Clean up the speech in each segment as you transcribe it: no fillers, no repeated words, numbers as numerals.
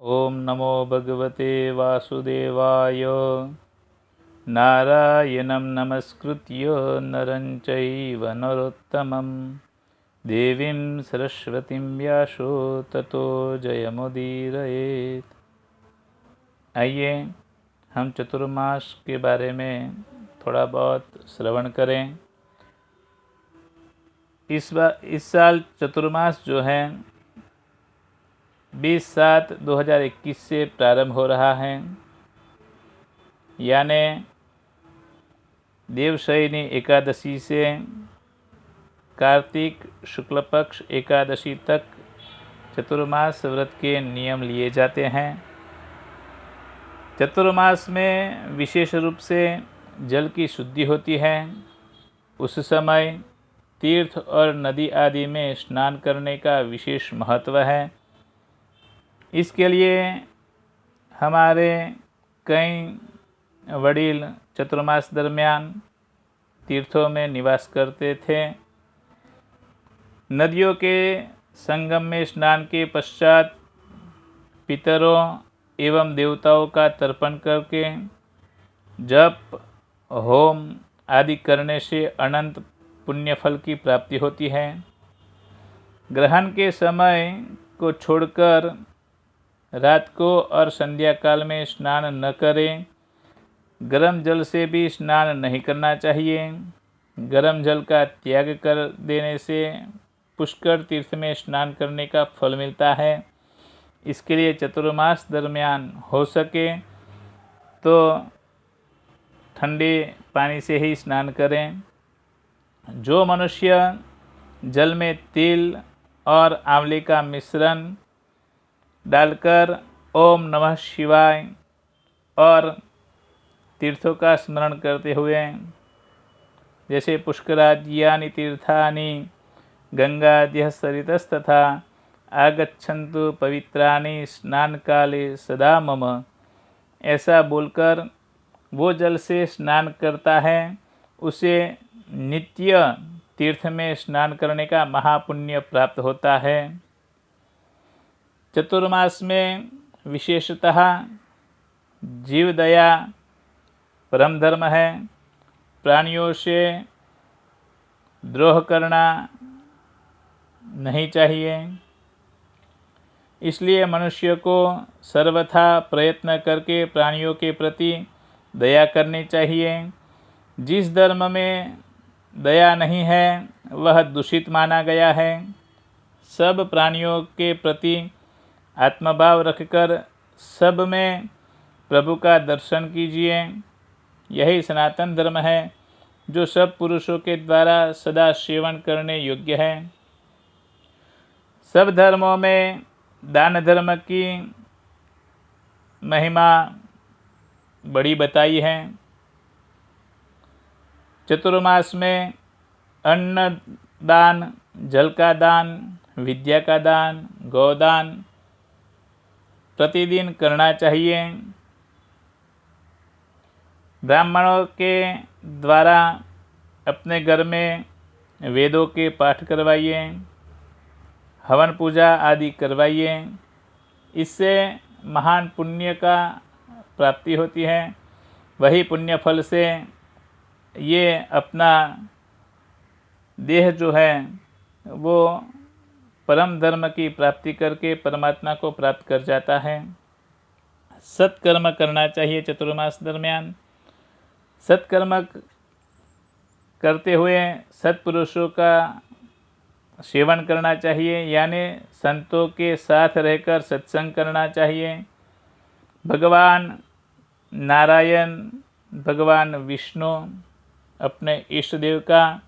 ओम नमो भगवते वासुदेवाय। नारायणं नमस्कृत्य नरं चैव नरोत्तमं देवीं सरस्वतीं व्यासो ततो जयमुदीरयेत्। आइए हम चतुर्मास के बारे में थोड़ा बहुत श्रवण करें। इस साल चतुर्मास जो है 20/7/2021 से प्रारंभ हो रहा है, यानी देवशयनी एकादशी से कार्तिक शुक्ल पक्ष एकादशी तक चतुर्मास व्रत के नियम लिए जाते हैं। चतुर्मास में विशेष रूप से जल की शुद्धि होती है। उस समय तीर्थ और नदी आदि में स्नान करने का विशेष महत्व है। इसके लिए हमारे कई वडील चतुर्मास दरमियान तीर्थों में निवास करते थे। नदियों के संगम में स्नान के पश्चात पितरों एवं देवताओं का तर्पण करके जप होम आदि करने से अनंत पुण्य फल की प्राप्ति होती है। ग्रहण के समय को छोड़कर रात को और संध्या काल में स्नान न करें। गर्म जल से भी स्नान नहीं करना चाहिए। गर्म जल का त्याग कर देने से पुष्कर तीर्थ में स्नान करने का फल मिलता है। इसके लिए चतुर्मास दरमियान हो सके तो ठंडे पानी से ही स्नान करें। जो मनुष्य जल में तिल और आंवले का मिश्रण डालकर ओम नमः शिवाय और तीर्थों का स्मरण करते हुए, जैसे पुष्कराद्यानि तीर्थानि गंगाद्यः सरितस्तथा आगच्छन्तु पवित्राणि स्नान काले सदा मम, ऐसा बोलकर वो जल से स्नान करता है, उसे नित्य तीर्थ में स्नान करने का महापुण्य प्राप्त होता है। चतुर्मास में विशेषतः जीव दया परम धर्म है। प्राणियों से द्रोह करना नहीं चाहिए। इसलिए मनुष्य को सर्वथा प्रयत्न करके प्राणियों के प्रति दया करनी चाहिए। जिस धर्म में दया नहीं है वह दूषित माना गया है। सब प्राणियों के प्रति आत्मभाव रखकर सब में प्रभु का दर्शन कीजिए। यही सनातन धर्म है जो सब पुरुषों के द्वारा सदा सेवन करने योग्य है। सब धर्मों में दान धर्म की महिमा बड़ी बताई है। चतुर्मास में अन्न दान, जल का दान, विद्या का दान, गोदान प्रतिदिन करना चाहिए। ब्राह्मणों के द्वारा अपने घर में वेदों के पाठ करवाइए, हवन पूजा आदि करवाइए। इससे महान पुण्य का प्राप्ति होती है। वही पुण्य फल से ये अपना देह जो है वो परम धर्म की प्राप्ति करके परमात्मा को प्राप्त कर जाता है। सत्कर्म करना चाहिए चतुर्मास दरमियान। सत्कर्म करते हुए सत्पुरुषों का सेवन करना चाहिए, यानी संतों के साथ रहकर सत्संग करना चाहिए। भगवान नारायण, भगवान विष्णु, अपने इष्ट देव का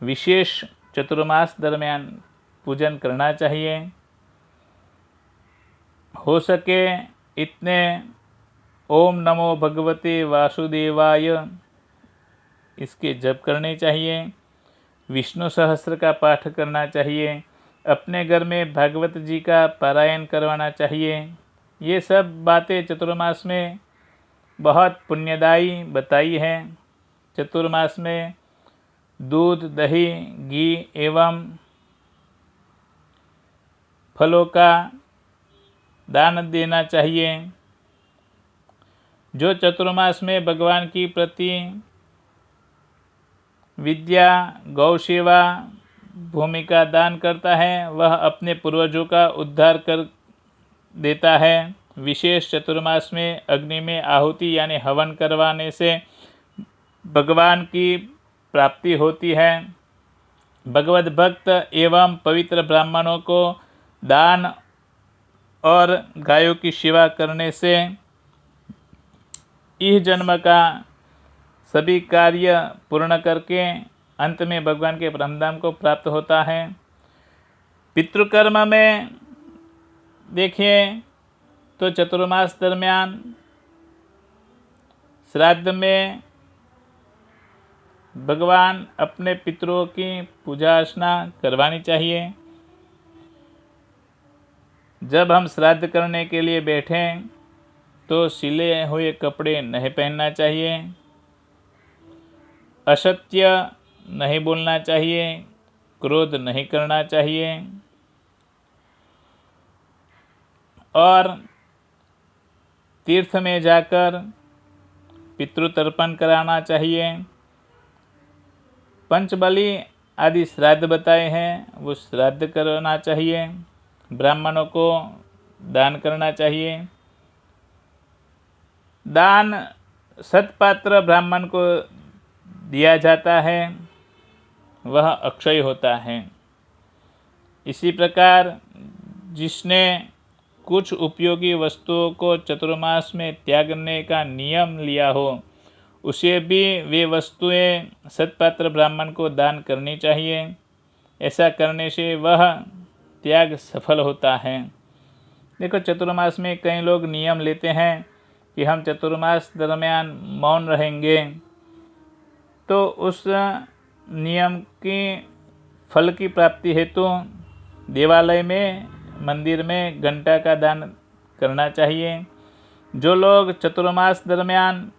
विशेष चतुर्मास दरमियान पूजन करना चाहिए। हो सके इतने ओम नमो भगवते वासुदेवाय इसके जप करने चाहिए। विष्णु सहस्त्र का पाठ करना चाहिए। अपने घर में भागवत जी का पारायण करवाना चाहिए। ये सब बातें चतुर्मास में बहुत पुण्यदायी बताई हैं। चतुर्मास में दूध, दही, घी एवं फलों का दान देना चाहिए। जो चतुर्मास में भगवान की प्रति विद्या, गौ सेवा, भूमि का दान करता है, वह अपने पूर्वजों का उद्धार कर देता है। विशेष चतुर्मास में अग्नि में आहुति यानी हवन करवाने से भगवान की प्राप्ति होती है। भगवत भक्त एवं पवित्र ब्राह्मणों को दान और गायों की सेवा करने से इस जन्म का सभी कार्य पूर्ण करके अंत में भगवान के परमधाम को प्राप्त होता है। पितृकर्म में देखिए तो चतुर्मास दरमियान श्राद्ध में भगवान अपने पितरों की पूजा अर्चना करवानी चाहिए। जब हम श्राद्ध करने के लिए बैठें तो सिले हुए कपड़े नहीं पहनना चाहिए, असत्य नहीं बोलना चाहिए, क्रोध नहीं करना चाहिए और तीर्थ में जाकर पितृतर्पण कराना चाहिए। पंचबली आदि श्राद्ध बताए हैं वो श्राद्ध करना चाहिए। ब्राह्मणों को दान करना चाहिए। दान सत्पात्र ब्राह्मण को दिया जाता है, वह अक्षय होता है। इसी प्रकार जिसने कुछ उपयोगी वस्तुओं को चतुर्मास में त्यागने का नियम लिया हो, उसे भी वे वस्तुएं सत्पात्र ब्राह्मण को दान करनी चाहिए। ऐसा करने से वह त्याग सफल होता है। देखो, चतुर्मास में कई लोग नियम लेते हैं कि हम चतुर्मास दरमियान मौन रहेंगे, तो उस नियम की फल की प्राप्ति हेतु देवालय में, मंदिर में घंटा का दान करना चाहिए। जो लोग चतुर्मास दरमियान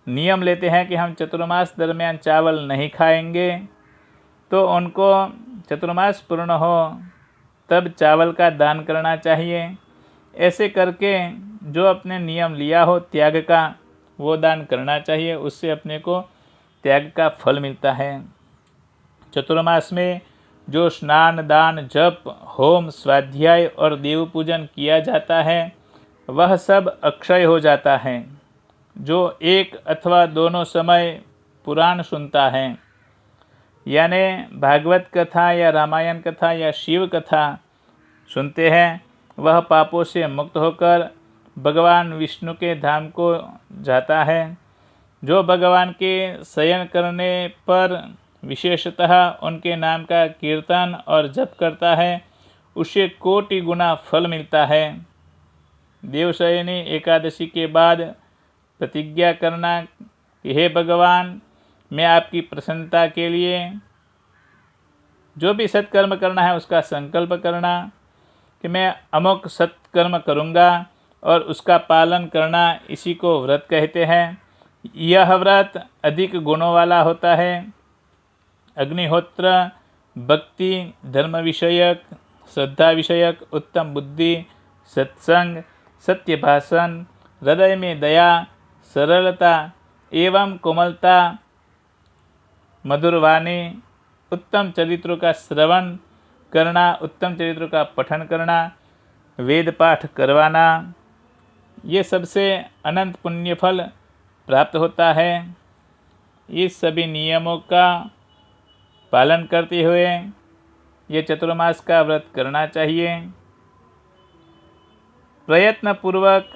नियम लेते हैं कि हम चतुर्मास दरमियान चावल नहीं खाएंगे, तो उनको चतुर्मास पूर्ण हो तब चावल का दान करना चाहिए। ऐसे करके जो अपने नियम लिया हो त्याग का, वो दान करना चाहिए। उससे अपने को त्याग का फल मिलता है। चतुर्मास में जो स्नान, दान, जप, होम, स्वाध्याय और देव पूजन किया जाता है, वह सब अक्षय हो जाता है। जो एक अथवा दोनों समय पुराण सुनता है, यानी भागवत कथा या रामायण कथा या शिव कथा सुनते हैं, वह पापों से मुक्त होकर भगवान विष्णु के धाम को जाता है। जो भगवान के शयन करने पर विशेषतः उनके नाम का कीर्तन और जप करता है, उसे कोटि गुना फल मिलता है। देवशयनी एकादशी के बाद प्रतिज्ञा करना कि हे भगवान, मैं आपकी प्रसन्नता के लिए जो भी सत्कर्म करना है उसका संकल्प करना कि मैं अमुक सत्कर्म करूँगा और उसका पालन करना, इसी को व्रत कहते हैं। यह व्रत अधिक गुणों वाला होता है। अग्निहोत्र, भक्ति, धर्म विषयक, श्रद्धा विषयक, उत्तम बुद्धि, सत्संग, सत्य भाषण, हृदय में दया, सरलता एवं कोमलता, मधुर वाणी, उत्तम चरित्रों का श्रवण करना, उत्तम चरित्रों का पठन करना, वेद पाठ करवाना, ये सबसे अनंत पुण्य फल प्राप्त होता है। इस सभी नियमों का पालन करते हुए ये चतुर्मास का व्रत करना चाहिए। प्रयत्न पूर्वक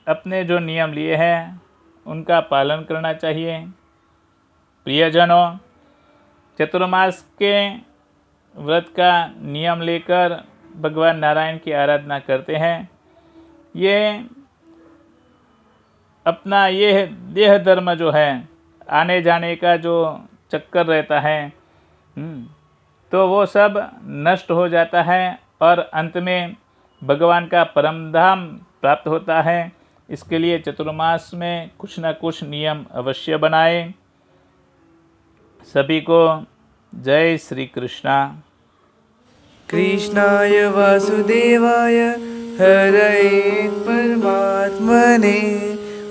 अपने जो नियम लिए हैं उनका पालन करना चाहिए। प्रियजनों, चतुर्मास के व्रत का नियम लेकर भगवान नारायण की आराधना करते हैं। ये अपना ये देह धर्म जो है, आने जाने का जो चक्कर रहता है, तो वो सब नष्ट हो जाता है और अंत में भगवान का परम धाम प्राप्त होता है। इसके लिए चतुर्मास में कुछ न कुछ नियम अवश्य बनाए। सभी को जय श्री कृष्णा। कृष्णाय वासुदेवाय हरये परमात्मने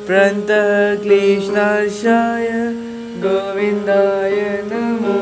प्रणतः क्लेशनाशाय गोविन्दाय नमो